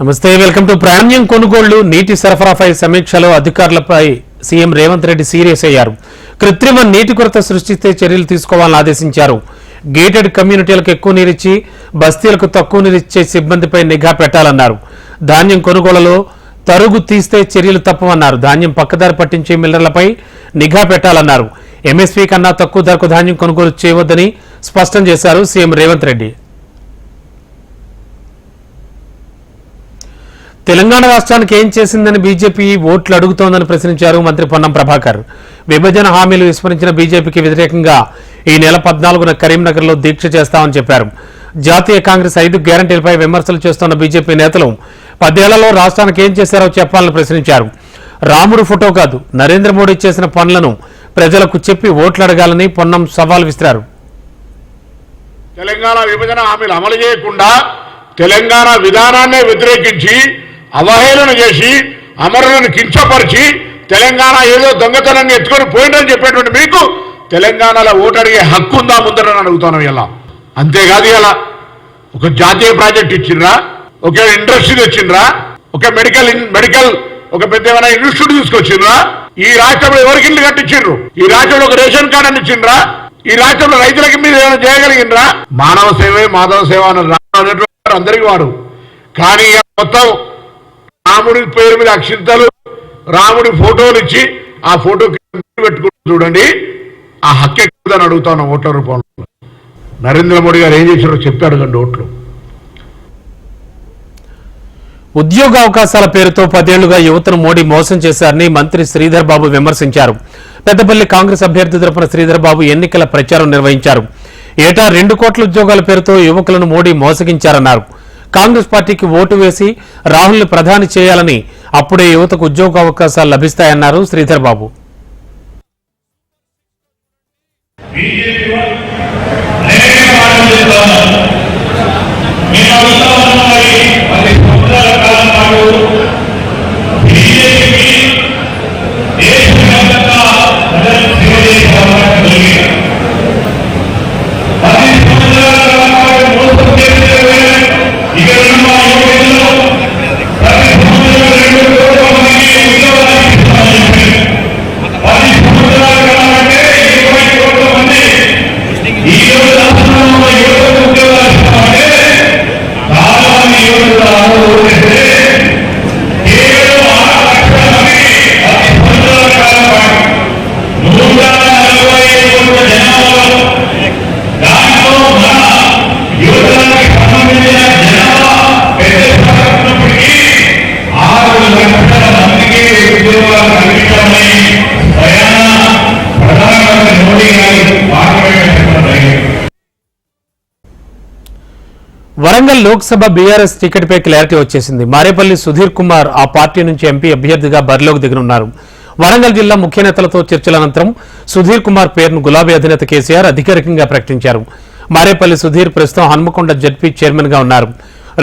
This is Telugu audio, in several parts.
నమస్తే, వెల్కమ్ టు ప్రాణ్యం. కొనుగోళ్లు నీటి సరఫరాపై సమీక్షలో అధికారులపై సీఎం రేవంత్ రెడ్డి సీరియస్ అయ్యారు. కృత్రిమ నీటి కొరత సృష్టిస్తే చర్యలు తీసుకోవాలని ఆదేశించారు. గేటెడ్ కమ్యూనిటీలకు ఎక్కువ నీరిచ్చి బస్తీలకు తక్కువ నీరిచ్చే సిబ్బందిపై నిఘా పెట్టాలన్నారు. ధాన్యం కొనుగోళ్లలో తరుగు తీస్తే చర్యలు తప్పవన్నారు. ధాన్యం పక్కదారి పట్టించే మిల్లర్లపై నిఘా పెట్టాలన్నారు. ఎంఎస్పీ కన్నా తక్కువ ధరకు ధాన్యం కొనుగోలు చేయవద్దని స్పష్టం చేశారు సీఎం రేవంత్ రెడ్డి. తెలంగాణ రాష్ట్రానికి ఏం చేసిందని బీజేపీ ఓట్లు అడుగుతోందని ప్రశ్నించారు మంత్రి పొన్నం ప్రభాకర్. విభజన హామీలు విస్మరించిన బీజేపీకి వ్యతిరేకంగా ఈ నెల 14న కరీంనగర్లో దీక్ష చేస్తామని చెప్పారు. జాతీయ కాంగ్రెస్ 5 గ్యారంటీలపై విమర్శలు చేస్తున్న బీజేపీ నేతలు 10 ఏళ్లలో రాష్ట్రానికి ఏం చేశారో చెప్పాలని ప్రశ్నించారు. రాముడు ఫోటో కాదు, నరేంద్ర మోడీ చేసిన పనులను ప్రజలకు చెప్పి ఓట్లు అడగాలని పొన్నం సవాల్ విసిరారు. తెలంగాణ విభజన హామీలు అమలు చేయకుండా తెలంగాణ విధానాన్నే వ్యతిరేకించి అవహేళన చేసి అమరులను కించపరిచి తెలంగాణ ఏదో దొంగతనాన్ని ఎత్తుకొని పోయిందని చెప్పేటువంటి మీకు తెలంగాణలో ఓటు అడిగే హక్కు ఉందా ముందరని అడుగుతున్నాం. ఇలా అంతేకాదు, ఇలా ఒక జాతీయ ప్రాజెక్ట్ ఇచ్చిండ్రా, ఒక ఇండస్ట్రీ తెచ్చిండ్రా, ఒక మెడికల్ ఒక పెద్ద ఏమైనా ఇన్స్టిట్యూట్ తీసుకొచ్చిండ్రా, ఈ రాష్ట్రంలో ఎవరికి ఇల్లు కట్టించిండ్రు, ఈ రాష్ట్రంలో ఒక రేషన్ కార్డు అని ఇచ్చిండ్రా, ఈ రాష్ట్రంలో రైతులకి మీరు ఏమైనా చేయగలిగిండ్రా? మానవ సేవే మాధవ సేవ అన్నటువంటి అందరికీ వాడు. కానీ మొత్తం రాముడి పేరు మీద అక్షింతలు, రాముడి ఫోటోలు ఇచ్చి ఆ ఫోటో పెట్టుకుంటూ చూడండి, ఆ హక్కు ఎక్కువదని అడుగుతాను ఓట్ల రూపంలో. నరేంద్ర మోడీ గారు ఏం చేశారో చెప్పి అడగండి ఓట్లు. ఉద్యోగ అవకాశాల పేరుతో 10 ఏళ్లుగా యువతను మోడీ మోసం చేశారని మంత్రి శ్రీధర్ బాబు విమర్శించారు. పెద్దపల్లి కాంగ్రెస్ అభ్యర్థి తరపున శ్రీధర్ బాబు ఎన్నికల ప్రచారం నిర్వహించారు. ఏటా 2 కోట్ల ఉద్యోగాల పేరుతో యువకులను మోడీ మోసగించారన్నారు. కాంగ్రెస్ పార్టీకి ఓటు వేసి రాహుల్ని ప్రధాని చేయాలని, అప్పుడే యువతకు ఉద్యోగ అవకాశాలు లభిస్తాయన్నారు శ్రీధర్ బాబు. వరంగల్ లోక్సభ బీఆర్ఎస్ టికెట్పై క్లారిటీ వచ్చేసింది. మారేపల్లి సుధీర్ కుమార్ ఆ పార్టీ నుంచి ఎంపీ అభ్యర్థిగా బరిలోకి దిగనున్నారు. వరంగల్ జిల్లా ముఖ్య నేతలతో చర్చల అనంతరం సుధీర్ కుమార్ పేరును గులాబీ అధినేత కేసీఆర్ అధికారికంగా ప్రకటించారు. మారేపల్లి సుధీర్ ప్రస్తుతం హన్మకొండ జడ్పీ చైర్మన్ గా ఉన్నారు.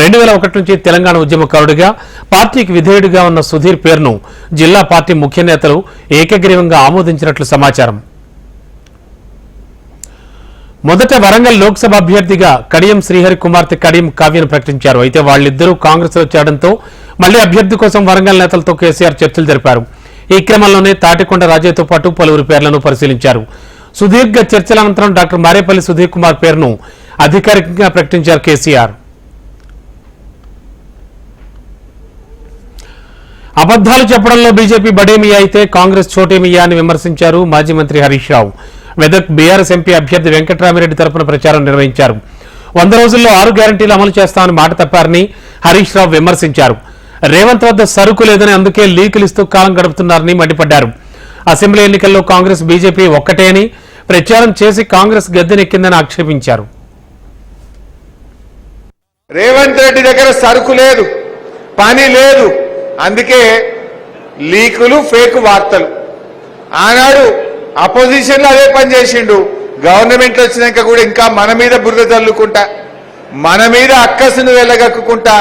2001 నుంచి తెలంగాణ ఉద్యమకారుడిగా పార్టీకి విధేయుడిగా ఉన్న సుధీర్ పేరును జిల్లా పార్టీ ముఖ్య నేతలు ఏకగ్రీవంగా ఆమోదించినట్లు సమాచారం. మొదట వరంగల్ లోక్సభ అభ్యర్థిగా కడియం శ్రీహరి కుమార్తె కడియం కావ్యను ప్రకటించారు. అయితే వాళ్ళిద్దరూ కాంగ్రెస్ లో చేరడంతో మళ్లీ అభ్యర్థి కోసం వరంగల్ నేతలతో కేసీఆర్ చర్చలు జరిపారు. ఈ క్రమంలోనే తాటికొండ రాజయ్యతో పాటు పలువురు పేర్లను పరిశీలించారు. సుదీర్ఘ చర్చల అనంతరం డాక్టర్ మారేపల్లి సుధీర్ కుమార్ పేరును అధికారికంగా ప్రకటించారు కేసీఆర్. అబద్దాలు చెప్పడంలో బీజేపీ బడేమియా అయితే కాంగ్రెస్ చోటేమియా అని విమర్శించారు మాజీ మంత్రి హరీష్ రావు. మెదక్ బీఆర్ఎస్ ఎంపీ అభ్యర్థి వెంకట్రామిరెడ్డి తరపున ప్రచారం నిర్వహించారు. 100 రోజుల్లో 6 గ్యారంటీలు అమలు చేస్తామని మాట తప్పారని హరీష్ రావు విమర్శించారు. రేవంత్ వద్ద సరుకు లేదని అందుకే లీకులు ఇస్తూ కాలం గడుపుతున్నారని మండిపడ్డారు. అసెంబ్లీ ఎన్నికల్లో కాంగ్రెస్ బీజేపీ ఒక్కటే అని ప్రచారం చేసి కాంగ్రెస్ గద్దెనెక్కిందని ఆక్షేపించారు. రేవంత్ రెడ్డి దగ్గర సరుకు లేదు, పని లేదు, అందుకే లీకులు, ఫేక్ వార్తలు. ఆనాడు అపోజిషన్ లో అదే పని చేసిండు. గవర్నమెంట్ వచ్చినాక కూడా ఇంకా మన మీద బురద చల్లుకుంటా, మన మీద అక్కసును వెళ్ళగక్కుంటా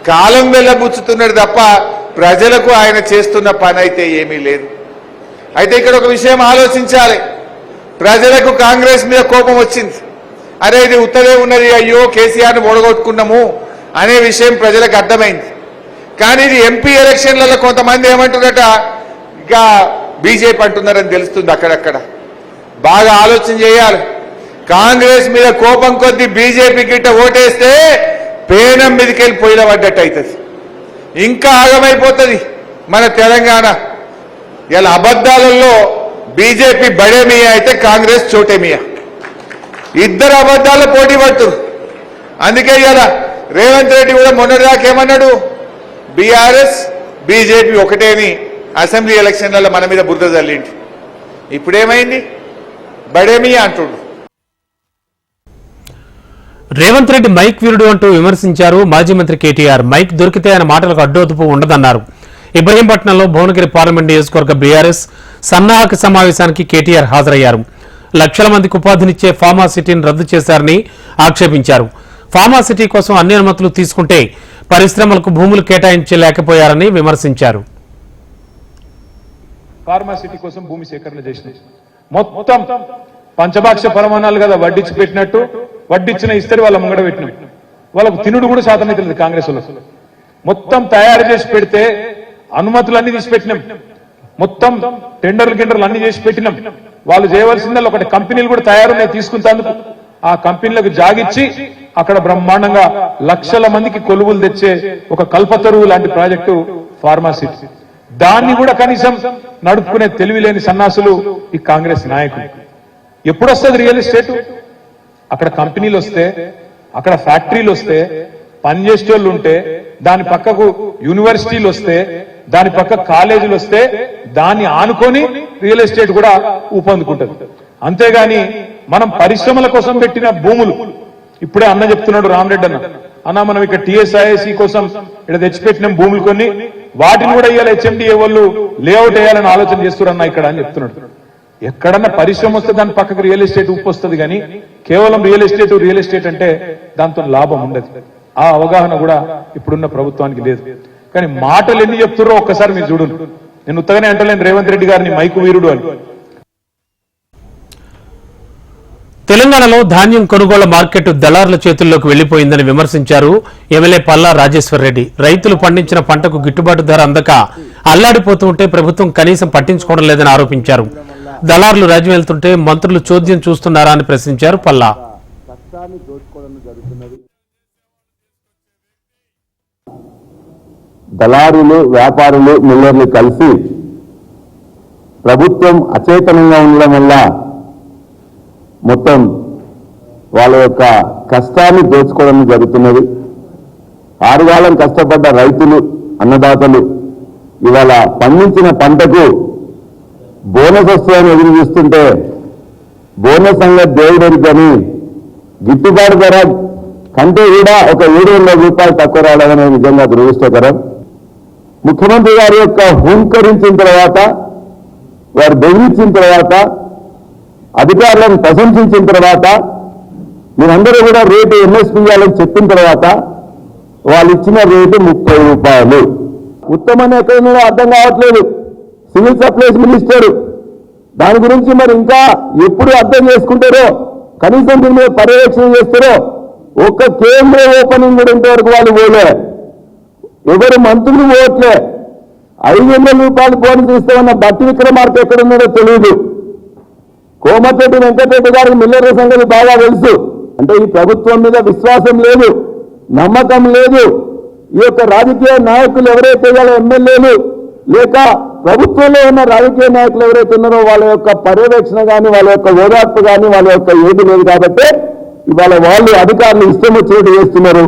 కాలం వెళ్ళబుచ్చుతున్నాడు తప్ప ప్రజలకు ఆయన చేస్తున్న పని అయితే ఏమీ లేదు. అయితే ఇక్కడ ఒక విషయం ఆలోచించాలి. ప్రజలకు కాంగ్రెస్ మీద కోపం వచ్చింది. అరే ఇది ఉత్తరే ఉన్నది, అయ్యో కేసీఆర్ని ఓడగొట్టుకున్నాము అనే విషయం ప్రజలకు అర్థమైంది. కానీ ఇది ఎంపీ ఎలక్షన్లలో కొంతమంది ఏమంటున్నారట, ఇక బీజేపీ అంటున్నారని తెలుస్తుంది అక్కడక్కడ. బాగా ఆలోచన చేయాలి. కాంగ్రెస్ మీద కోపం కొద్దీ బీజేపీ గిట్ట ఓటేస్తే పేనం మీదకెళ్ళి పోయిన పడ్డట్టు అవుతుంది. ఇంకా ఆగమైపోతుంది మన తెలంగాణ. ఇలా అబద్ధాలలో బీజేపీ బడేమియా అయితే కాంగ్రెస్ చోటేమియా, ఇద్దరు అబద్ధాలు పోటీ పడుతున్నారు. అందుకే ఇలా రేవంత్ రెడ్డి కూడా మొన్నటిదాకా ఏమన్నాడు, బీఆర్ఎస్ బీజేపీ ఒకటేని అసెంబ్లీ ఎలక్షన్లలో మన మీద బురద జల్లింటి. ఇప్పుడేమైంది, బడేమియా అంటుడు. రేవంత్ రెడ్డి మైక్ వీరుడు అంటూ విమర్శించారు మాజీ మంత్రి కేటీఆర్. మైక్ దొరికితే ఆయన మాటలకు అడ్డోతుపు ఉండదన్నారు. ఇబ్రహీంపట్నంలో భువనగిరి పార్లమెంట్ నియోజకవర్గ బీఆర్ఎస్ సన్నాహక సమావేశానికి కేటీఆర్ హాజరయ్యారు. లక్షల మందికి ఉపాధినిచ్చే ఫార్మాసిటీని రద్దు చేశారని ఆక్షేపించారు. ఫార్మాసిటీ కోసం అన్ని అనుమతులు తీసుకుంటే పరిశ్రమలకు భూములు కేటాయించలేకపోయారని విమర్శించారు. ఫార్మాసిటీ కోసం భూమి సేకరణ చేసినాయి. మొత్తం పంచభాక్ష పరమాణాలు కదా వడ్డించి పెట్టినట్టు వడ్డించిన ఇస్తరి వాళ్ళ ముంగడ పెట్టినాం. వాళ్ళకు తినుడు కూడా శాతం లేదు. కాంగ్రెస్ వాళ్ళు మొత్తం తయారు చేసి పెడితే అనుమతులన్నీ తీసి పెట్టినాం. మొత్తం టెండర్లు అన్ని చేసి పెట్టినాం. వాళ్ళు చేయవలసిందే ఒకటి కంపెనీలు కూడా తయారున్నాయి తీసుకుంటేందుకు. ఆ కంపెనీలకు జాగిచ్చి అక్కడ బ్రహ్మాండంగా లక్షల మందికి కొలువులు తెచ్చే ఒక కల్పతరువు లాంటి ప్రాజెక్టు ఫార్మాసిటీ. దాన్ని కూడా కనీసం నడుపుకునే తెలివి లేని సన్నాసులు ఈ కాంగ్రెస్ నాయకులు. ఎప్పుడొస్తుంది రియల్ ఎస్టేట్? అక్కడ కంపెనీలు వస్తే, అక్కడ ఫ్యాక్టరీలు వస్తే, పనిచేసే వాళ్ళు ఉంటే, దాని పక్కకు యూనివర్సిటీలు వస్తే, దాని పక్క కాలేజీలు వస్తే దాన్ని ఆనుకొని రియల్ ఎస్టేట్ కూడా ఊపందుకుంటది. అంతేగాని మనం పరిశ్రమల కోసం పెట్టిన భూములు, ఇప్పుడే అన్న చెప్తున్నాడు రామరెడ్డి అన్న మనం ఇక్కడ టీఎస్ఐసి కోసం ఇక్కడ తెచ్చిపెట్టిన భూములు కొన్ని, వాటిని కూడా ఇవాళ హెచ్ఎండిఏ వాళ్ళు లేఅవుట్ వేయాలని ఆలోచన చేస్తున్నారన్న ఇక్కడ అని చెప్తున్నాడు. ఎక్కడన్నా పరిశ్రమ వస్తే దాని పక్కకు రియల్ ఎస్టేట్ ఉప్పు వస్తుంది, కానీ కేవలం రియల్ ఎస్టేట్ అంటే దాంతో లాభం ఉండదు. ఆ అవగాహన కూడా ఇప్పుడున్న ప్రభుత్వానికి లేదు. కానీ మాటలు ఎన్ని చెప్తున్నారో ఒక్కసారి మీరు చూడండి. నేను ఉత్తగానే అంటలేను రేవంత్ రెడ్డి గారిని మైకు వీరుడు అని. తెలంగాణలో ధాన్యం కొనుగోళ్ల మార్కెట్ దళారుల చేతుల్లోకి వెళ్లిపోయిందని విమర్శించారు ఎమ్మెల్యే పల్లా రాజేశ్వర్ రెడ్డి. రైతులు పండించిన పంటకు గిట్టుబాటు ధర అందక అల్లాడిపోతూ ఉంటే ప్రభుత్వం కనీసం పట్టించుకోవడం లేదని ఆరోపించారు. దళారులు రాజ్యం వెళ్తుంటే మంత్రులు చోద్యం చూస్తున్నారా అని ప్రశ్నించారు పల్లా. దళారులు, వ్యాపారులు, మిల్లర్లు కలిసి ప్రభుత్వం అచేతనంగా ఉండడం వల్ల మొత్తం వాళ్ళ యొక్క కష్టాన్ని దోచుకోవడం జరుగుతున్నది. ఆరుగాలం కష్టపడ్డ రైతులు, అన్నదాతలు ఇవాళ పండించిన పంటకు బోనస్ వస్తుందని ఎదురు చూస్తుంటే బోనస్ సంగతి దేవుడికి కానీ గిట్టుబాటు ధర కంటే కూడా ఒక 700 రూపాయలు తక్కువ రావడం అనేది నిజంగా దురదృష్టకరం. ముఖ్యమంత్రి గారి యొక్క హుంకరించిన తర్వాత, వారు బెదిరించిన తర్వాత, అధికారులను ప్రశంసించిన తర్వాత, మీరందరూ కూడా రేటు ఎంఎస్పీ ఇవ్వాలని చెప్పిన తర్వాత వాళ్ళు ఇచ్చిన రేటు 30 రూపాయలు. ఉత్తమని ఎక్కడ ఉన్నారో అర్థం కావట్లేదు. సివిల్ సప్లైస్ మినిస్టర్ దాని గురించి మరి ఇంకా ఎప్పుడు అర్థం చేసుకుంటారో, కనీసం దీని మీద పర్యవేక్షణ చేస్తారో. ఒక్క కేంద్ర ఓపెనింగ్ కూడా ఇంతవరకు వాళ్ళు పోలే, ఎవరు మంత్రులు పోవట్లే. 500 రూపాయలు బోనస్ ఇస్తామన్న బట్టి విక్రమార్క ఎక్కడున్నాడో తెలియదు. కోమటిరెడ్డి వెంకటరెడ్డి గారికి మిల్లర్ల సంగతి బాగా తెలుసు. అంటే ఈ ప్రభుత్వం మీద విశ్వాసం లేదు, నమ్మకం లేదు. ఈ యొక్క రాజకీయ నాయకులు ఎవరైతే వాళ్ళ ఎమ్మెల్యేలు లేక ప్రభుత్వంలో ఉన్న రాజకీయ నాయకులు ఎవరైతే ఉన్నారో వాళ్ళ యొక్క పర్యవేక్షణ కానీ, వాళ్ళ యొక్క ఓదార్పు కానీ, వాళ్ళ యొక్క ఏది లేదు. కాబట్టి ఇవాళ వాళ్ళు అధికారులు ఇష్టం వచ్చినట్టు చేస్తున్నారు.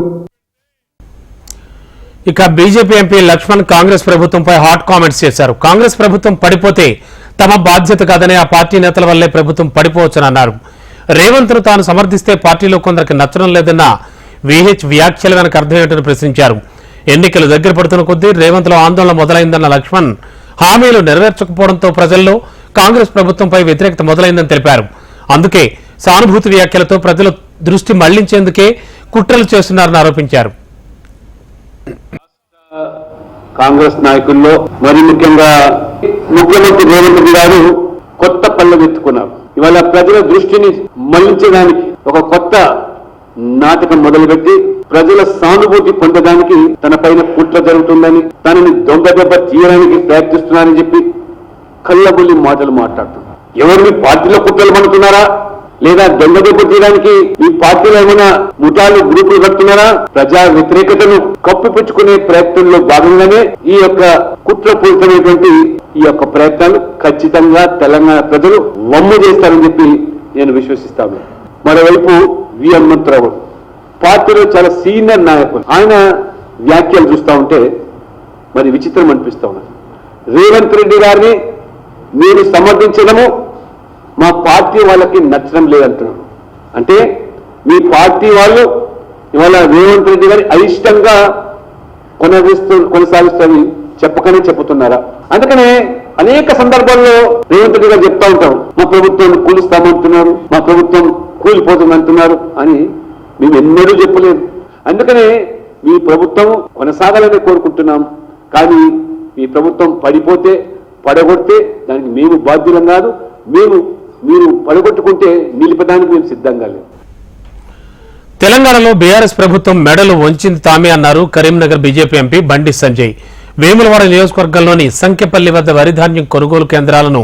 ఇక బీజేపీ ఎంపీ లక్ష్మణ్ కాంగ్రెస్ ప్రభుత్వంపై హాట్ కామెంట్స్ చేశారు. కాంగ్రెస్ ప్రభుత్వం పడిపోతే తమ బాధ్యత కాదని, ఆ పార్టీ నేతల వల్లే ప్రభుత్వం పడిపోవచ్చని అన్నారు. రేవంత్ ను తాను సమర్థిస్తే పార్టీలో కొందరికి నచ్చడం లేదన్న విహెచ్ వ్యాఖ్యల వెనక అర్థం ఏంటని ప్రశ్నించారు. ఎన్నికలు దగ్గర పడుతున్న కొద్దీ రేవంత్ లో ఆందోళన మొదలైందన్న లక్ష్మణ్ హామీలు నెరవేర్చకపోవడంతో ప్రజల్లో కాంగ్రెస్ ప్రభుత్వంపై వ్యతిరేకత మొదలైందని తెలిపారు. అందుకే సానుభూతి వ్యాఖ్యలతో ప్రజల దృష్టి మళ్లించేందుకే కుట్రలు చేస్తున్నారని ఆరోపించారు. కాంగ్రెస్ నాయకుల్లో మరి ముఖ్యంగా ముఖ్యమంత్రి రేవంత్ రెడ్డి గారు కొత్త పనులు ఎత్తుకున్నారు. ఇవాళ ప్రజల దృష్టిని మళ్లించడానికి ఒక కొత్త నాటకం మొదలుపెట్టి ప్రజల సానుభూతి పొందడానికి తన పైన కుట్ర జరుగుతుందని, తనని దొంగ దెబ్బ తీయడానికి ప్రయత్నిస్తున్నారని చెప్పి కళ్ళబుల్లి మాటలు మాట్లాడుతున్నారు. ఎవరు మీ పార్టీలో కుట్రలు పడుతున్నారా, లేదా దొంగ దెబ్బ తీయడానికి మీ పార్టీలో ఏమైనా ముఠాలు గ్రూపులు కడుతున్నారా? ప్రజా వ్యతిరేకతను కప్పిపుచ్చుకునే ప్రయత్నంలో భాగంగానే ఈ యొక్క కుట్రపూరితమైనటువంటి ఈ యొక్క ప్రయత్నాలు ఖచ్చితంగా తెలంగాణ ప్రజలు వమ్ము చేస్తారని చెప్పి నేను విశ్వసిస్తాను. మరోవైపు వి హనుమంతరావు పార్టీలో చాలా సీనియర్ నాయకులు, ఆయన వ్యాఖ్యలు చూస్తూ ఉంటే మరి విచిత్రం అనిపిస్తా ఉన్నది. రేవంత్ రెడ్డి గారిని మీరు సమర్థించడము మా పార్టీ వాళ్ళకి నచ్చడం లేదంటున్నారు. అంటే మీ పార్టీ వాళ్ళు ఇవాళ రేవంత్ రెడ్డి గారి అయిష్టంగా కొనసాగిస్తారని చెప్పకనే చెప్పుతున్నారా? అందుకనే అనేక సందర్భాల్లో రేవంత్ రెడ్డి గారు చెప్తా ఉంటాం, మా ప్రభుత్వం కూలుస్తామంటున్నారు, మా ప్రభుత్వం కూలిపోతుందంటున్నారు అని మేము ఎన్నడూ చెప్పలేదు. అందుకనే మీ ప్రభుత్వం కొనసాగాలని కోరుకుంటున్నాం. కానీ మీ ప్రభుత్వం పడిపోతే, పడగొడితే దానికి మేము బాధ్యులం కాదు. మీరు పడగొట్టుకుంటే నిలిపడానికి మేము సిద్ధంగా లేవు. తెలంగాణలో బీఆర్ఎస్ ప్రభుత్వం మెడలు వంచింది తామే అన్నారు కరీంనగర్ బీజేపీ ఎంపీ బండి సంజయ్. వేములవాడ నియోజకవర్గంలోని సంఖ్యపల్లి వద్ద వరిధాన్యం కొనుగోలు కేంద్రాలను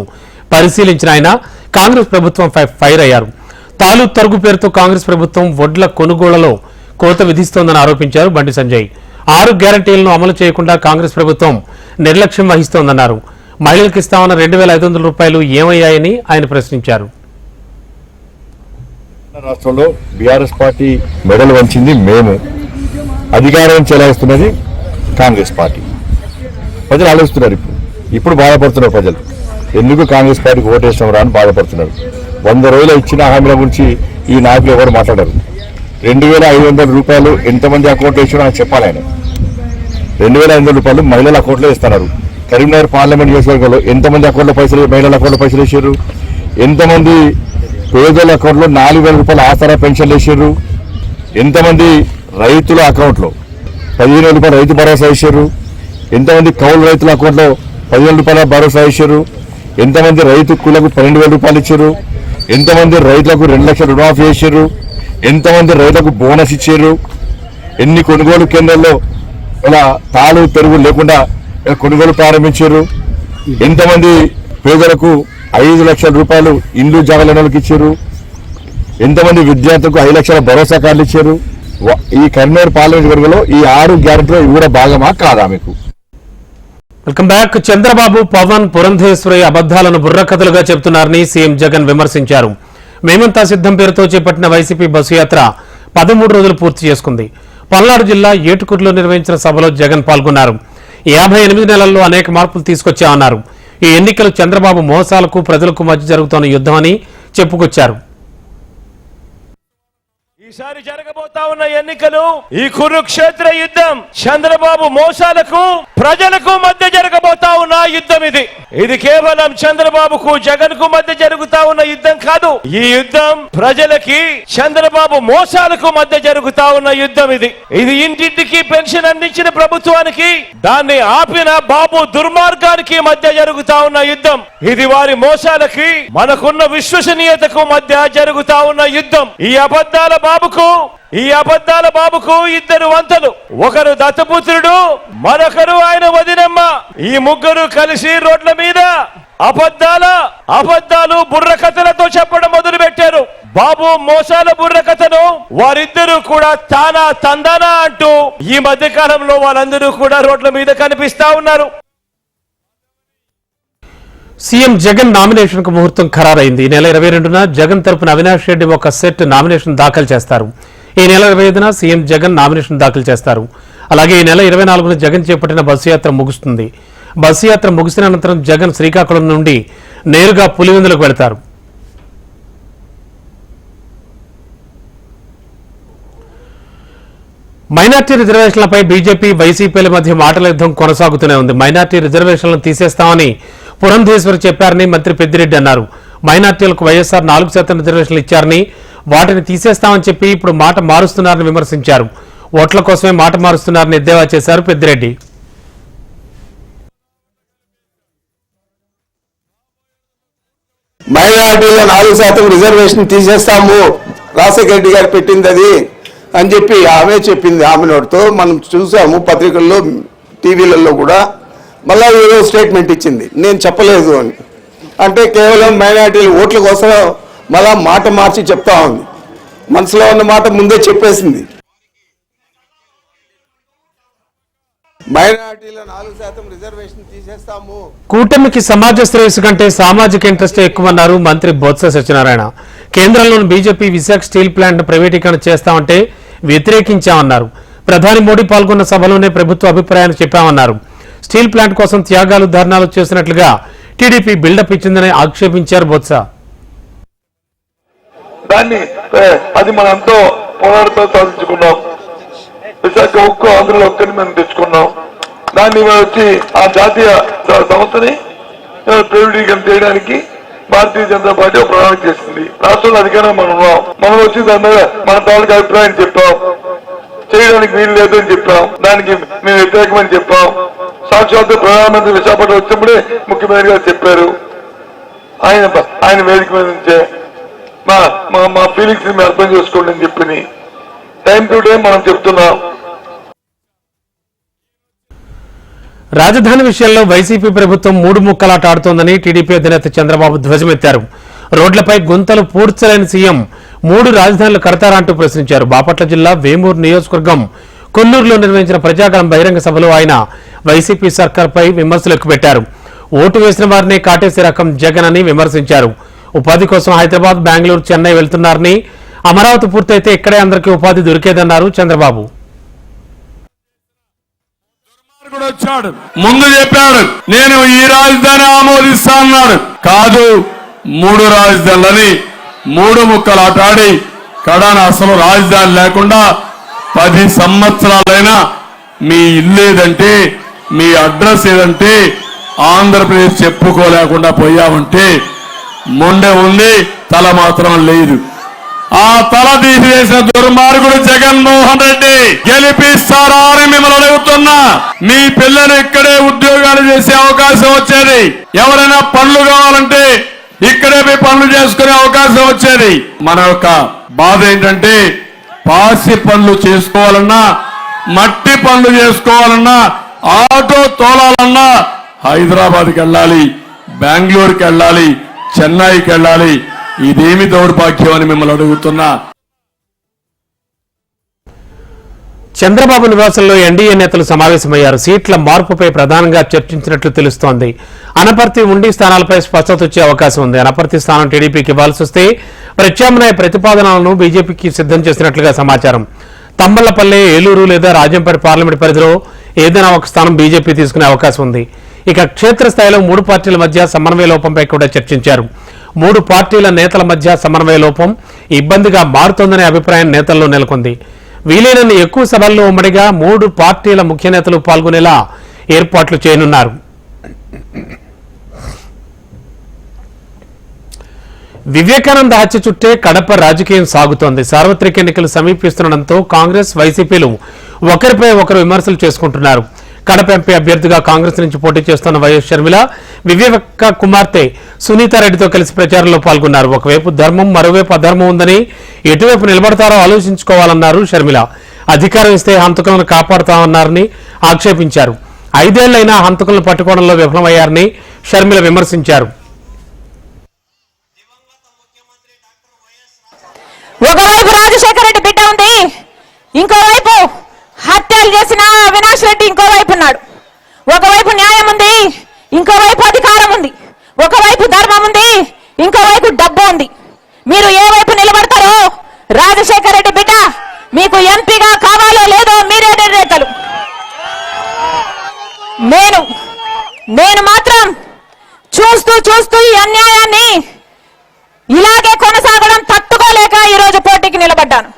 పరిశీలించిన ఆయన కాంగ్రెస్ ప్రభుత్వంపై ఫైర్ అయ్యారు. తాలు తరుగు పేరుతో కాంగ్రెస్ ప్రభుత్వం వడ్ల కొనుగోళ్లలో కోత విధిస్తోందని ఆరోపించారు బండి సంజయ్. 6 గ్యారంటీలను అమలు చేయకుండా కాంగ్రెస్ ప్రభుత్వం నిర్లక్ష్యం వహిస్తోందన్నారు. మహిళలకు ఇస్తామన్న 2,500 రూపాయలు ఏమయ్యాయని ఆయన ప్రశ్నించారు. రాష్ట్రంలో బీఆర్ఎస్ పార్టీ మెడలు వంచింది మేము, అధికారం చెలాయిస్తున్నది కాంగ్రెస్ పార్టీ. ప్రజలు ఆలోచిస్తున్నారు. ఇప్పుడు బాధపడుతున్నారు ప్రజలు. ఎందుకు కాంగ్రెస్ పార్టీకి ఓటేస్తాం రా అని బాధపడుతున్నారు. 100 రోజులు ఇచ్చిన హామీల గురించి ఈ నాయకులు ఎవరు మాట్లాడారు. 2,500 రూపాయలు ఎంతమంది అకౌంట్లో ఇచ్చినా అని చెప్పాలి ఆయన. 2,500 రూపాయలు మహిళల అకౌంట్లో ఇస్తున్నారు. కరీంనగర్ పార్లమెంట్ నియోజకవర్గంలో ఎంతమంది అకౌంట్లో పైసలు, మహిళల అకౌంట్లో పైసలు వేసారు? ఎంతమంది పేదల అకౌంట్లో 4,000 రూపాయలు ఆసరా పెన్షన్లు వేసారు? ఎంతమంది రైతుల అకౌంట్లో 15,000 రూపాయలు రైతు భరోసా వేసారు? ఎంతమంది కౌలు రైతుల అకౌంట్లో 10,000 రూపాయల భరోసా వేసారు? ఎంతమంది రైతు కూలకు 12,000 రూపాయలు ఇచ్చారు? ఎంతమంది రైతులకు 2 లక్షల రుణమాఫీ చేశారు? ఎంతమంది రైతులకు బోనస్ ఇచ్చారు? ఎన్ని కొనుగోలు కేంద్రాల్లో ఇలా తాళు తెరుగు లేకుండా కొనుగోలు ప్రారంభించారు? ఎంతమంది పేదలకు 5 లక్షల రూపాయలు ఇండ్లు జాగాలకు ఇచ్చారు? ఎంతమంది విద్యార్థులకు 5 లక్షల భరోసా కార్డులు ఇచ్చారు? ఈ కరీంనగర్ పార్లమెంట్ వర్గంలో ఈ 6 గ్యారెంటీలో ఇవి కూడా భాగమా కాదా? మీకు వెల్కమ్ బ్యాక్. చంద్రబాబు, పవన్, పురంధేశ్వరి అబద్దాలను బుర్రకథలుగా చెబుతున్నారని సీఎం జగన్ విమర్శించారు. మేమంతా సిద్ధం పేరుతో చేపట్టిన వైసీపీ బస్సు యాత్ర 13 రోజులు పూర్తి చేసుకుంది. పల్నాడు జిల్లా ఏటుకూరులో నిర్వహించిన సభలో జగన్ పాల్గొన్నారు. 58 నెలల్లో అనేక మార్పులు తీసుకొచ్చామన్నారు. ఈ ఎన్నికలు చంద్రబాబు మోసాలకు ప్రజలకు మధ్య జరుగుతున్న యుద్ధమని చెప్పుకొచ్చారు. ఈసారి జరగబోతా ఉన్న ఎన్నికలు ఈ కురుక్షేత్ర యుద్ధం చంద్రబాబు మోసాలకు ప్రజలకు మధ్య జరగబోతా ఉన్న యుద్ధం. ఇది కేవలం చంద్రబాబుకు జగన్ కు మధ్య జరుగుతా ఉన్న యుద్ధం కాదు. ఈ యుద్ధం ప్రజలకి చంద్రబాబు మోసాలకు మధ్య జరుగుతా ఉన్న యుద్ధం. ఇది ఇంటింటికి పెన్షన్ అందించిన ప్రభుత్వానికి, దాన్ని ఆపిన బాబు దుర్మార్గానికి మధ్య జరుగుతా ఉన్న యుద్ధం. ఇది వారి మోసాలకి మనకున్న విశ్వసనీయతకు మధ్య జరుగుతా ఉన్న యుద్ధం. ఈ అబద్ధాల బాబుకు 2 వంతలు. ఒకరు దత్తపుత్రుడు, మరొకరు ఆయన వదినమ్మ. ఈ ముగ్గురు కలిసి రోడ్ల మీద అబద్ధాలు బుర్రకథలతో చెప్పడం మొదలు పెట్టారు. బాబు మోసాల బుర్రకథను వారిద్దరూ కూడా తానా తందానా అంటూ ఈ మధ్య కాలంలో వాళ్ళందరూ కూడా రోడ్ల మీద కనిపిస్తా ఉన్నారు. సీఎం జగన్ నామినేషన్ కు ముహూర్తం ఖరారైంది. ఈ నెల 22న జగన్ తరపున అవినాష్ రెడ్డి ఒక సెట్ నామినేషన్ దాఖలు చేస్తారు. ఈ నెల 25న సీఎం జగన్ నామినేషన్ దాఖలు చేస్తారు. అలాగే ఈ నెల 24న జగన్ చేపట్టిన బస్సు యాత్ర ముగుస్తుంది. బస్సు యాత్ర ముగిసిన అనంతరం జగన్ శ్రీకాకుళం నుండి నేరుగా పులివెందులకు వెళతారు. మైనార్టీ రిజర్వేషన్లపై బీజేపీ, వైసీపీల మధ్య మాటల యుద్ధం కొనసాగుతూనే ఉంది. మైనార్టీ రిజర్వేషన్లను తీసేస్తామని పురంధేశ్వరి చెప్పారని మంత్రి పెద్దిరెడ్డి అన్నారు. మైనార్టీలకు వైఎస్ఆర్ 4% రిజర్వేషన్లు ఇచ్చారని, వాటిని తీసేస్తామని చెప్పి ఇప్పుడు మాట మారుస్తున్నారని విమర్శించారు. ఓట్ల కోసమే మాట మారుస్తున్నారని ఎద్దేవా చేశారు పెద్దిరెడ్డి. మైనారిటీలో 4% రిజర్వేషన్ తీసేస్తాము, రాజశేఖర రెడ్డి గారు పెట్టింది అది. అని చెప్పి ఆమె చెప్పింది. ఆమె నోటితో మనం చూసాము పత్రికల్లో, టీవీలలో కూడా. మళ్ళా ఏదో స్టేట్మెంట్ ఇచ్చింది, నేను చెప్పలేదు అని. అంటే కేవలం మైనారిటీల ఓట్ల కోసం మళ్ళా మాట మార్చి చెప్తా ఉంది. మనసులో ఉన్న మాట ముందే చెప్పేసింది. మైనారిటీలో 4% రిజర్వేషన్ తీసేస్తాము. కూటమికి సమాజ శ్రేయస్సు కంటే సామాజిక ఇంట్రెస్ట్ ఎక్కువన్నారు మంత్రి బొత్స సత్యనారాయణ. కేంద్రంలోని బీజేపీ విశాఖ స్టీల్ ప్లాంట్ ప్రైవేటీకరణ చేస్తామంటే వ్యతిరేకించామన్నారు. ప్రధాని మోడీ పాల్గొన్న సభలోనే ప్రభుత్వ అభిప్రాయాన్ని చెప్పామన్నారు. స్టీల్ ప్లాంట్ కోసం త్యాగాలు, ధర్నాలు చేస్తున్నట్లుగా టీడీపీ బిల్డప్ ఇచ్చిందని ఆక్షేపించారు బొత్స. అది మనం ఎంతో పోరాటంతో సాధించుకున్నాం. విశాఖ ఉక్కు ఆంధ్రలో ఒక్కరిని మనం తెచ్చుకున్నాం. దాన్ని వచ్చి ఆ జాతీయ సంస్థని ప్రైవేటీకరణ చేయడానికి భారతీయ జనతా పార్టీ ఒక ప్రణాళిక చేసింది. రాష్ట్రంలో అధికారం మనం ఉన్నాం. మనం వచ్చి దాని మీద మన తాలూకు అభిప్రాయం చెప్పాం. చేయడానికి వీలు లేదు అని చెప్పాం. దానికి మేము వ్యతిరేకమని చెప్పాం. సాక్షాత్తు ప్రధానమంత్రి విశాఖపట్నం వచ్చినప్పుడే ముఖ్యమంత్రి గారు చెప్పారు. ఆయన వేదిక మీద నుంచే మా ఫీలింగ్స్ ని అర్థం చేసుకోండి అని చెప్పి టైం టు టైం మనం చెప్తున్నాం. రాజధాని విషయంలో వైసీపీ ప్రభుత్వం మూడు ముక్కలాట ఆడుతోందని టీడీపీ అధినేత చంద్రబాబు ధ్వజమెత్తారు. రోడ్లపై గుంతలు పూడ్చలేని సీఎం 3 రాజధానులు కడతారంటూ ప్రశ్నించారు. బాపట్ల జిల్లా వేమూరు నియోజకవర్గం కొల్లూరులో నిర్వహించిన ప్రజాగళం బహిరంగ సభలో ఆయన వైసీపీ సర్కార్పై విమర్శలు ఎక్కుపెట్టారు. ఓటు వేసిన వారిని కాటేసే రకం జగన్ అని విమర్శించారు. ఉపాధి కోసం హైదరాబాద్, బెంగళూరు, చెన్నై వెళ్తున్నారని, అమరావతి పూర్తయితే ఇక్కడే అందరికీ ఉపాధి దొరికేదన్నారు చంద్రబాబు. వచ్చాడు, ముందు చెప్పాడు నేను ఈ రాజధాని ఆమోదిస్తా అన్నాడు. కాదు, 3 రాజధానులని 3 ముక్కలాటాడి కడాన అసలు రాజధాని లేకుండా 10 సంవత్సరాలైనా మీ ఇల్లు ఏదంటే, మీ అడ్రస్ ఏదంటే ఆంధ్రప్రదేశ్ చెప్పుకోలేకుండా పోయామంటే మొండె ఉంది, తల మాత్రం లేదు. ఆ తల తీసివేసిన దుర్మార్గుడు జగన్మోహన్ రెడ్డి గెలిపిస్తారా అని మిమ్మల్ని అడుగుతున్నా. మీ పిల్లలు ఇక్కడే ఉద్యోగాలు చేసే అవకాశం వచ్చేది. ఎవరైనా పనులు కావాలంటే ఇక్కడే పోయి పనులు చేసుకునే అవకాశం వచ్చేది. మన యొక్క బాధ ఏంటంటే పాసి పనులు చేసుకోవాలన్నా, మట్టి పనులు చేసుకోవాలన్నా, ఆటో తోలాలన్నా హైదరాబాద్కి వెళ్ళాలి, బెంగళూరుకి వెళ్ళాలి, చెన్నైకి వెళ్ళాలి. ఇదేమి దౌర్భాగ్యం అని మిమ్మల్ని అడుగుతున్నా. చంద్రబాబు నివాసంలో ఎన్డీఏ నేతలు సమావేశమయ్యారు. సీట్ల మార్పుపై ప్రధానంగా చర్చించినట్లు తెలుస్తోంది. అనపర్తి, ఉండి స్థానాలపై స్పష్టత వచ్చే అవకాశం ఉంది. అనపర్తి స్థానం టీడీపీకి ఇవ్వాల్సి వస్తే ప్రత్యామ్నాయ ప్రతిపాదనలను బీజేపీకి సిద్ధం చేసినట్లుగా సమాచారం. తంబళ్లపల్లె, ఏలూరు లేదా రాజంపేట పార్లమెంట్ పరిధిలో ఏదైనా ఒక స్థానం బీజేపీ తీసుకునే అవకాశం ఉంది. ఇక క్షేత్రస్థాయిలో 3 పార్టీల మధ్య సమన్వయ లోపంపై కూడా చర్చించారు. 3 పార్టీల నేతల మధ్య సమన్వయ లోపం ఇబ్బందిగా మారుతోందనే అభిప్రాయం నేతల్లో నెలకొంది. వీలైనన్ని ఎక్కువ సభల్లో ఉమ్మడిగా 3 పార్టీల ముఖ్య నేతలు పాల్గొనేలా ఏర్పాట్లు చేయనున్నారు. వివేకానంద హత్య చుట్టే కడప రాజకీయం సాగుతోంది. సార్వత్రిక ఎన్నికలు సమీపిస్తుండటంతో కాంగ్రెస్, వైసీపీలు ఒకరిపై ఒకరు విమర్శలు చేసుకుంటున్నారు. కడప ఎంపీ అభ్యర్థిగా కాంగ్రెస్ నుంచి పోటీ చేస్తున్న వైఎస్ షర్మిల వివేక కుమార్తె సునీతారెడ్డితో కలిసి ప్రచారంలో పాల్గొన్నారు. ఒకవైపు ధర్మం, మరోవైపు అధర్మం ఉందని ఎటువైపు నిలబడతారో ఆలోచించుకోవాలన్నారు షర్మిల. అధికారం ఇస్తే హంతకులను కాపాడుతామన్నారని ఆక్షేపించారు. 5 ఏళ్లైనా హంతకులను పట్టుకోవడంలో విఫలమయ్యారని షర్మిల విమర్శించారు. ఒకవైపు రాజశేఖర రెడ్డి బిడ్డ ఉంది, ఇంకోవైపు హత్యలు చేసిన అవినాష్ రెడ్డి ఇంకోవైపు ఉన్నాడు. ఒకవైపు న్యాయం ఉంది, ఇంకోవైపు అధికారం ఉంది. ఒకవైపు ధర్మం ఉంది, ఇంకోవైపు డబ్బు ఉంది. మీరు ఏ వైపు నిలబడతారో రాజశేఖర రెడ్డి బిడ్డ మీకు ఎంపీగా కావాలో లేదో మీరే నిర్ణేతలు. నేను మాత్రం చూస్తూ ఈ అన్యాయాన్ని ఇలాగే కొనసాగడం తట్టుకోలేక ఈరోజు పోటీకి నిలబడ్డాను.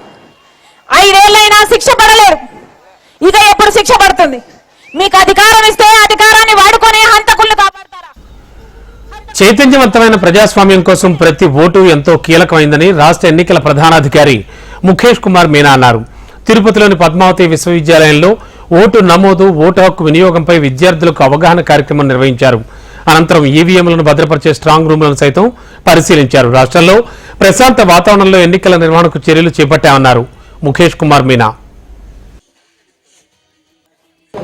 5 ఏళ్లైనా శిక్ష పడలేరు, ఇక ఎప్పుడు శిక్ష పడుతుంది? మీకు అధికారం ఇస్తే అధికారాన్ని వాడుకొని హంతకుల్ని కాపాడతారా? చైతన్యవంతమైన ప్రజాస్వామ్యం కోసం ప్రతి ఓటు ఎంతో కీలకమైందని రాష్ట్ర ఎన్నికల ప్రధానాధికారి ముఖేష్ కుమార్ మీనా అన్నారు. తిరుపతిలోని పద్మావతి విశ్వవిద్యాలయంలో ఓటు నమోదు, ఓటు హక్కు వినియోగంపై విద్యార్థులకు అవగాహన కార్యక్రమం నిర్వహించారు. అనంతరం ఈవీఎంలను భద్రపరిచే స్ట్రాంగ్ రూమ్లను సైతం పరిశీలించారు. రాష్ట్రంలో ప్రశాంత వాతావరణంలో ఎన్నికల నిర్వహణకు చర్యలు చేపట్టామన్నారు. Mukesh Kumar Meena.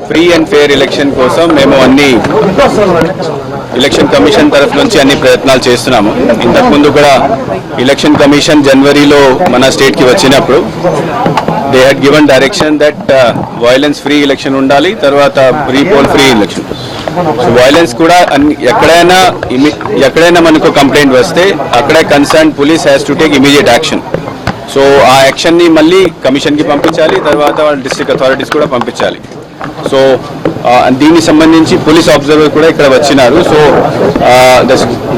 Free and fair election కోసం మేము అన్ని ఎలక్షన్ కమిషన్ తరఫు నుంచి అన్ని ప్రయత్నాలు చేస్తున్నాము. ఇంతకుముందు కూడా ఎలక్షన్ కమిషన్ జనవరిలో మన స్టేట్ కి వచ్చినప్పుడు they had given direction that violence free election ఉండాలి, తర్వాత repoll free election. So violence కూడా ఎక్కడైనా మనకు కంప్లైంట్ వస్తే అక్కడే concern police has to take immediate action. So ఆ యాక్షన్ ని మళ్ళీ కమిషన్ కి పంపించాలి, తర్వాత డిస్ట్రిక్ట్ అథారిటీస్ కూడా పంపించాలి. సో దీనికి సంబంధించి పోలీస్ అబ్జర్వర్ కూడా ఇక్కడ వచ్చినారు. So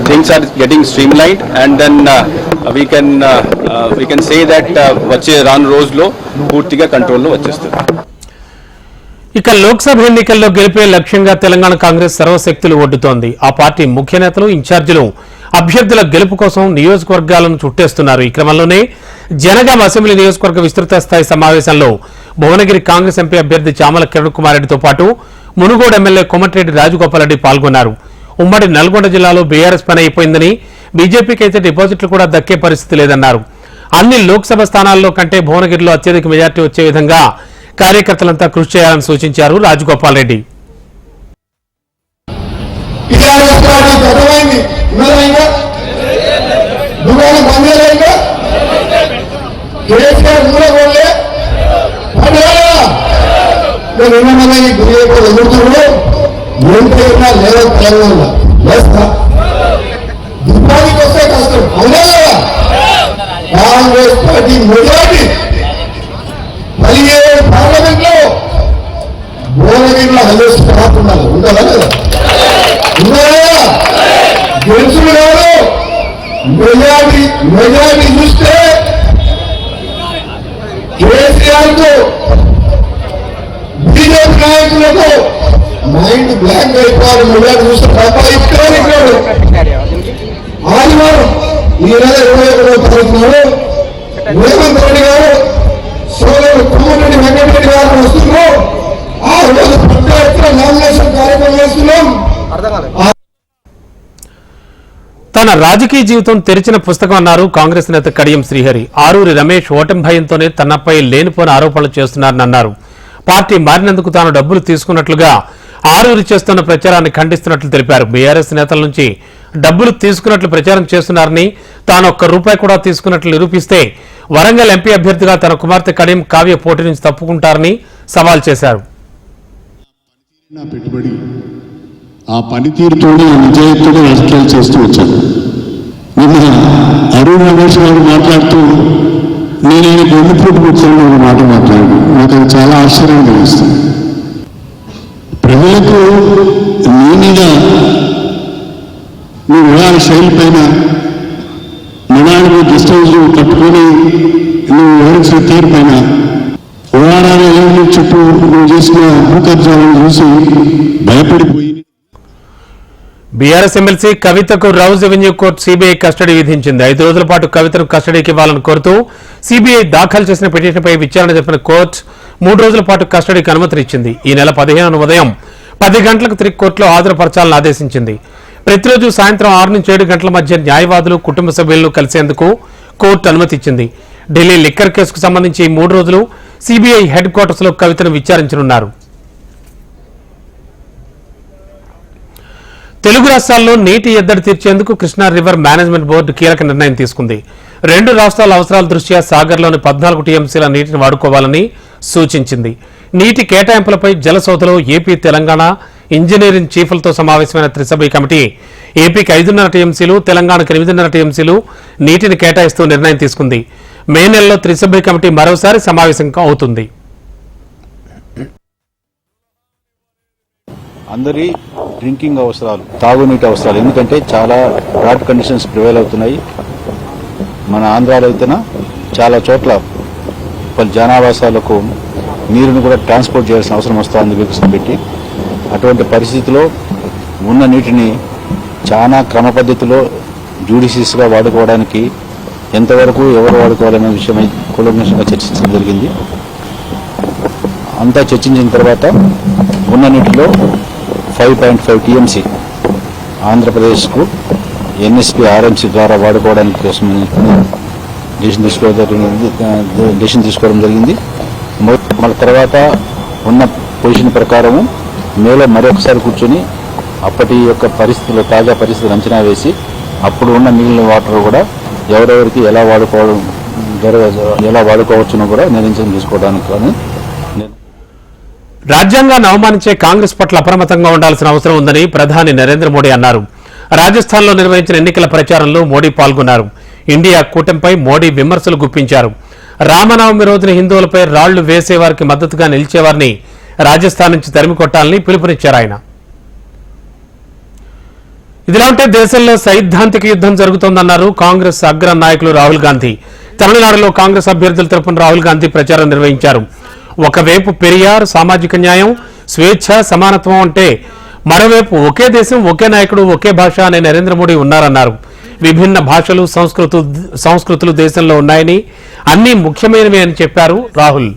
things are getting streamline and then we can say that వచ్చే రాను రోజులో పూర్తిగా కంట్రోల్లో వచ్చేస్తుంది. ఇక లోక్సభ ఎన్నికల్లో గెలిపే లక్ష్యంగా తెలంగాణ కాంగ్రెస్ సర్వశక్తులు ఒడ్డుతోంది. ఆ పార్టీ ముఖ్య నేతలు, ఇన్ఛార్జీలు అభ్యర్థుల గెలుపు కోసం నియోజకవర్గాలను చుట్టేస్తున్నారు. ఈ క్రమంలోనే జనగాం అసెంబ్లీ నియోజకవర్గ విస్తృత స్థాయి సమావేశంలో భువనగిరి కాంగ్రెస్ ఎంపీ అభ్యర్థి చామల కిరణ్ కుమార్ రెడ్డితో పాటు మునుగోడు ఎమ్మెల్యే కోమటిరెడ్డి రాజగోపాల్ రెడ్డి పాల్గొన్నారు. ఉమ్మడి నల్గొండ జిల్లాలో బీఆర్ఎస్ పని అయిపోయిందని, బీజేపీకి అయితే డిపాజిట్లు కూడా దక్కే పరిస్థితి లేదన్నారు. అన్ని లోక్సభ స్థానాల్లో కంటే భువనగిరిలో అత్యధిక మెజార్టీ వచ్చే విధంగా కార్యకర్తలంతా కృషి చేయాలని సూచించారు Rajagopal Reddy. Congress party majority 17 parliament లో భువనగిరిలో హైయెస్ట్ కాకుండా ఉండాలా లేదా? గెలుచుడు కాదు, మెజారిటీ చూస్తే కేసీఆర్ కు బీజేపీ నాయకులకు మైండ్ బ్లాంక్ అయిపోవాలి. మెజారిటీ చూస్తే తప్ప ఇక్కడ ఆదివారం ఈ నెల 21వ తారీఖు నాడు రేవంత్ రెడ్డి గారు సోదరుడు కోమటిరెడ్డి వెంకటరెడ్డి గారు వస్తున్నారు. ఆ రోజు పెద్ద ఎత్తున నామినేషన్ కార్యక్రమం చేస్తున్నాం. తన రాజకీయ జీవితం తెరిచిన పుస్తకం అన్నారు కాంగ్రెస్ నేత కడియం శ్రీహరి. ఆరూరి రమేష్ ఓటమి భయంతోనే తనపై లేనిపోని ఆరోపణలు చేస్తున్నారని అన్నారు. పార్టీ మారినందుకు తాను డబ్బులు తీసుకున్నట్లుగా ఆరూరి చేస్తున్న ప్రచారాన్ని ఖండిస్తున్నట్లు తెలిపారు. బీఆర్ఎస్ నేతల నుంచి డబ్బులు తీసుకున్నట్లు ప్రచారం చేస్తున్నారని, తాను ₹1 కూడా తీసుకున్నట్లు నిరూపిస్తే వరంగల్ ఎంపీ అభ్యర్థిగా తన కుమార్తె కడియం కావ్య పోటీ నుంచి తప్పుకుంటారని సవాల్ చేశారు. పెట్టుబడి ఆ పనితీరుతోనే నిజాయితీగా రాజకీయాలు చేస్తూ వచ్చాను. నిన్న అరుణ్ రమేష్ గారు మాట్లాడుతూ నేను ఆయన గొంతుపోటు కూర్చొని ఒక మాట మాట్లాడాను. నాకు అది చాలా ఆశ్చర్యం కలిగిస్తుంది. ప్రజలకు నీ మీద నీ వ్యవహార శైలి పైన నినాడు డిస్టెన్స్ కట్టుకొని నువ్వు వివరించిన తీరు పైన వ్యవహారాల చుట్టూ నువ్వు చేసిన భూకబ్జాలను చూసి భయపడిపోయి బీఆర్ఎస్ ఎమ్మెల్సీ కవితకు Rouse revenue court CBI custody విధించింది. 5 రోజుల పాటు కవితను కస్టడీకి ఇవ్వాలని కోరుతూ సీబీఐ దాఖలు చేసిన పిటిషన్పై విచారణ జరిపిన కోర్టు 3 రోజుల పాటు కస్టడీకి అనుమతినిచ్చింది. ఈ నెల 15న ఉదయం 10 గంటలకు తిరిగి కోర్టులో హాజరుపరచాలని ఆదేశించింది. ప్రతిరోజు సాయంత్రం 6 నుంచి 7 గంటల మధ్య న్యాయవాదులు, కుటుంబ సభ్యులను కలిసేందుకు కోర్టు అనుమతిచ్చింది. ఢిల్లీ లిక్కర్ కేసుకు సంబంధించి 3 రోజులు సీబీఐ హెడ్ క్వార్టర్స్ లో కవితను విచారించనున్నారు. తెలుగు రాష్ట్రాల్లో నీటి ఎద్దడి తీర్చేందుకు కృష్ణా రివర్ మేనేజ్మెంట్ బోర్డు కీలక నిర్ణయం తీసుకుంది. 2 రాష్ట్రాల అవసరాల దృష్ట్యా సాగర్లోని 14 టీఎంసీల నీటిని వాడుకోవాలని సూచించింది. నీటి కేటాయింపులపై జలసౌధలో ఏపీ, తెలంగాణ ఇంజనీరింగ్ చీఫ్లతో సమావేశమైన త్రిసభ్య కమిటీ ఏపీకి 5.5 టీఎంసీలు, తెలంగాణకు 8.5 టీఎంసీలు నీటిని కేటాయిస్తూ నిర్ణయం తీసుకుంది. మే నెలలో త్రిసభ్య కమిటీ మరోసారి సమావేశం అవుతుంది. అందరి డ్రింకింగ్ అవసరాలు, తాగునీటి అవసరాలు, ఎందుకంటే చాలా డ్రాట్ కండిషన్స్ ప్రివైల్ అవుతున్నాయి. మన ఆంధ్రాలో అయితేనా చాలా చోట్ల పలు జనావాసాలకు నీరుని కూడా ట్రాన్స్పోర్ట్ చేయాల్సిన అవసరం వస్తుంది వికసం పెట్టి. అటువంటి పరిస్థితిలో ఉన్న నీటిని చాలా క్రమ పద్ధతిలో జ్యుడిషియస్గా వాడుకోవడానికి ఎంతవరకు ఎవరు వాడుకోవాలనే విషయమై కూలంకషంగా చర్చించడం జరిగింది. అంతా చర్చించిన తర్వాత ఉన్న నీటిలో 5.5 టీఎంసీ ఆంధ్రప్రదేశ్కు ఎన్ఎస్పీ ఆర్ఎంసీ ద్వారా వాడుకోవడానికి కోసం డెసిషన్ తీసుకోవడం జరిగింది. మళ్ళీ తర్వాత ఉన్న పొజిషన్ ప్రకారము మేలో మరొకసారి కూర్చొని అప్పటి యొక్క పరిస్థితులు, తాజా పరిస్థితులు అంచనా వేసి అప్పుడు ఉన్న మిగిలిన వాటర్ కూడా ఎవరెవరికి ఎలా వాడుకోవచ్చునో కూడా నిర్ణయం తీసుకోవడానికి కానీ రాజ్యాంగాన్ని అవమానించే కాంగ్రెస్ పట్ల అప్రమత్తంగా ఉండాల్సిన అవసరం ఉందని ప్రధాని నరేంద్ర మోడీ అన్నారు. రాజస్థాన్లో నిర్వహించిన ఎన్నికల ప్రచారంలో మోడీ పాల్గొన్నారు. ఇండియా కూటమిపై మోడీ విమర్శలు గుప్పించారు. రామనవమి రోజున హిందువులపై రాళ్లు వేసేవారికి మద్దతుగా నిలిచేవారిని రాజస్థాన్ నుంచి తరిమి కొట్టాలని పిలుపునిచ్చారు ఆయన. ఇదిలా ఉంటే దేశంలో సైద్ధాంతిక యుద్ధం జరుగుతోందన్నారు కాంగ్రెస్ అగ్ర నాయకులు రాహుల్ గాంధీ. తమిళనాడులో కాంగ్రెస్ అభ్యర్థుల తరపున రాహుల్ గాంధీ ప్రచారం నిర్వహించారు. ఒకవైపు పెరియార్, సామాజిక న్యాయం, స్వేచ్ఛ, సమానత్వం అంటే మరోవైపు ఒకే దేశం, ఒకే నాయకుడు, ఒకే భాష అనే నరేంద్ర మోడీ ఉన్నారన్నారు. విభిన్న భాషలు, సంస్కృతులు దేశంలో ఉన్నాయని, అన్ని ముఖ్యమైనవి అని చెప్పారు రాహుల్.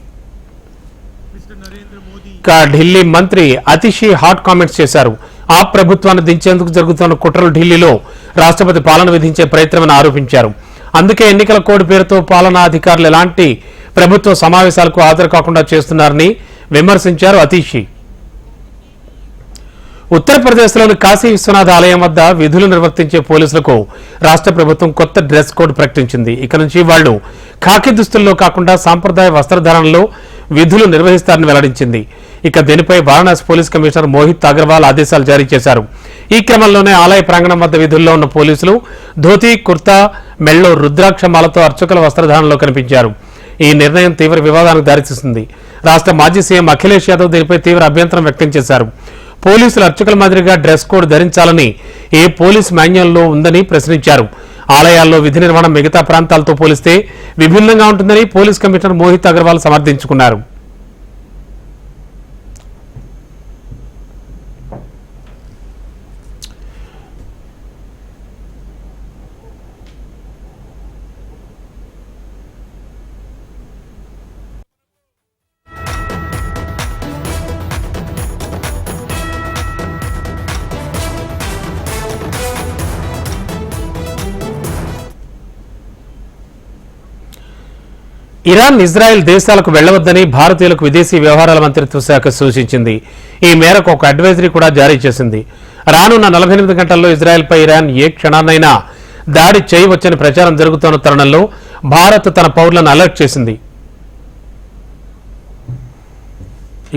ఢిల్లీ మంత్రి అతిషి హాట్ కామెంట్స్ చేశారు. ఆ ప్రభుత్వాన్ని దించేందుకు జరుగుతున్న కుట్రలు ఢిల్లీలో రాష్ట్రపతి పాలన విధించే ప్రయత్నమని ఆరోపించారు. అందుకే ఎన్నికల కోడ్ పేరుతో పాలనా అధికారులు ఎలాంటి ప్రభుత్వ సమావేశాలకు హాజరు కాకుండా చేస్తున్నారని విమర్శించారు అతిషి. ఉత్తరప్రదేశ్లోని కాశీ విశ్వనాథ ఆలయం వద్ద విధులు నిర్వర్తించే పోలీసులకు రాష్ట్ర ప్రభుత్వం కొత్త డ్రెస్ కోడ్ ప్రకటించింది. ఇక నుంచి వాళ్లు ఖాకీ దుస్తుల్లో కాకుండా సాంప్రదాయ వస్త్రధారణలో విధులు నిర్వహిస్తారని వెల్లడించింది. ఇక దీనిపై వారణాసి పోలీస్ కమిషనర్ మోహిత్ అగర్వాల్ ఆదేశాలు జారీ చేశారు. ఈ క్రమంలోనే ఆలయ ప్రాంగణం వద్ద విధుల్లో ఉన్న పోలీసులు ధోతీ, కుర్తా, మెళ్ళో రుద్రాక్షమాలతో అర్చకుల వస్త్రధారణలో కనిపించారు. ఈ నిర్ణయం తీవ్ర వివాదానికి దారితీస్తుంది. రాష్ట్ర మాజీ సీఎం అఖిలేష్ యాదవ్ దీనిపై తీవ్ర అభ్యంతరం వ్యక్తం చేశారు. పోలీసులు అర్చకుల మాదిరిగా డ్రెస్ కోడ్ ధరించాలని ఏ పోలీస్ మాన్యువల్లో ఉందని ప్రశ్నించారు. ఆలయాల్లో విధి నిర్వహణ మిగతా ప్రాంతాలతో పోలిస్తే విభిన్నంగా ఉంటుందని పోలీస్ కమిషనర్ మోహిత్ అగర్వాల్ సమర్థించుకున్నారు. ఇరాన్, ఇజ్రాయెల్ దేశాలకు వెళ్లవద్దని భారతీయులకు విదేశీ వ్యవహారాల మంత్రిత్వ శాఖ సూచించింది. ఈ మేరకు ఒక అడ్వైజరీ కూడా జారీ చేసింది. రానున్న 48 గంటల్లో ఇజ్రాయెల్పై ఇరాన్ ఏ క్షణాన్నైనా దాడి చేయవచ్చని ప్రచారం జరుగుతున్న తరుణంలో భారత్ తన పౌరులను అలర్ట్ చేసింది.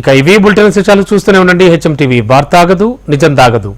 ఇక ఇవి బులెటిన్ విశేషాలు చూస్తూనే ఉండండి. హెచ్ఎం టీవీ, వార్త ఆగదు, నిజం దాగదు.